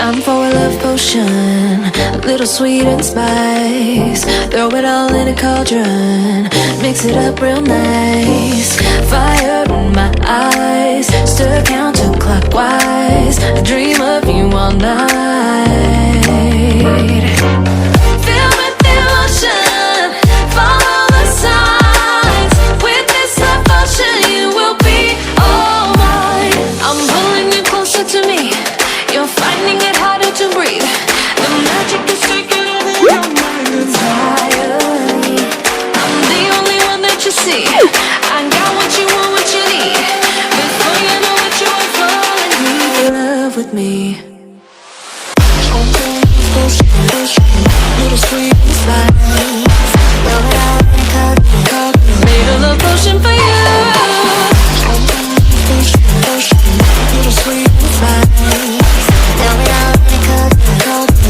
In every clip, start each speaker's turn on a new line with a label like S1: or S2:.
S1: Time for a love potion, a little sweet and spice. Throw it all in a cauldron, mix it up real nice. Fire in my eyes, stir counterclockwise. I dream of you all night. Filled with emotion, follow the signs. With this love potion, you will be all mine. I'm pulling you closer to me. You're finding it harder to breathe. The magic is taking over your mind entirely. I'm the only one that you see. I got what you want, what you need. Before you know what you are falling in love with me. Little sweet spice. Made a love potion for you. Little sweet spice.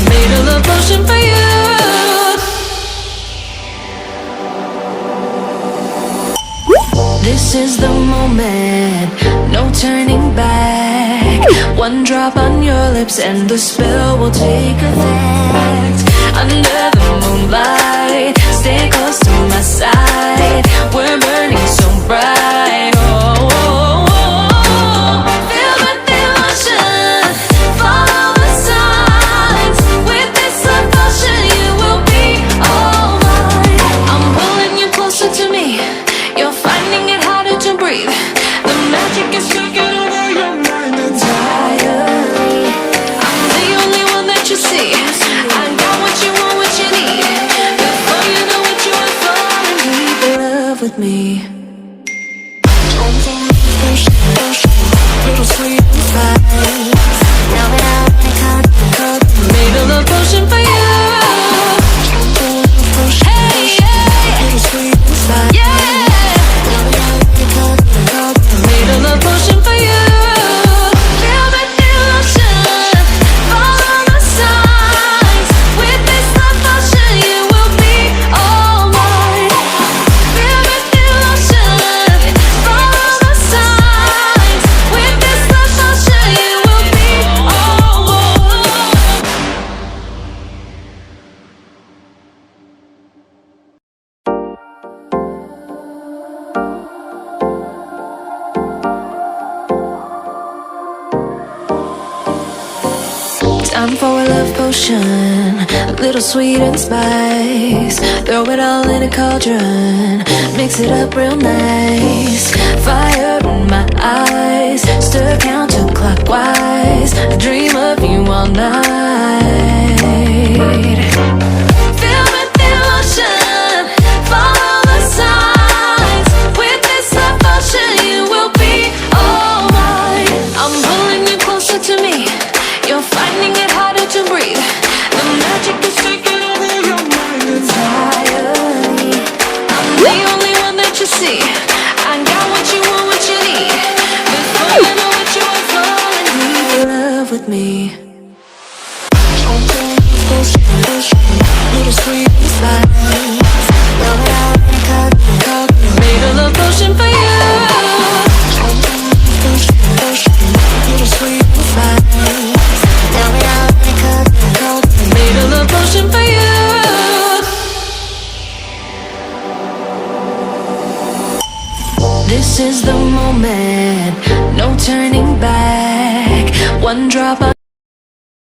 S1: Made a love potion for you. This is the moment, no turning back. One drop on your lips and the spell will take effect. Under the moonlight, stay close to my side. We're burning so bright. Oh, oh, oh. Filled with emotion, follow the signs. With this love potion, you will be all mine. I'm pulling you closer to me. You're finding it harder to breathe. The magic is taking over your mind entirely. I'm the only one that you see. I got what you want, what you need. Before you know what you are falling in love with me. Little sweet spice. Made a love potion for you. Hey, hey. Little sweet spice. Yeah. Made a love potion for you. Feel the emotion, follow the signs. With this love potion, you will be all mine. Feel the emotion, follow the signs. With this love potion, you will be all mine. Time for a love potion, a little sweet and spice. Throw it all in a cauldron, mix it up real nice. Fire in my eyes, stir counterclockwise. I dream of you all night. Filled with emotion, follow the signs. With this love potion, you will be all mine. I'm pulling you closer to me. You're finding it harder to breathe. The magic is taking over your mind entirely. I'm the only one that you see. I got what you want, what you need. Before you know what you are falling in love with me. Little sweet spice. Made a love potion for you. Little sweet spice. Made a love potion for you. This is the moment, no turning back. One drop on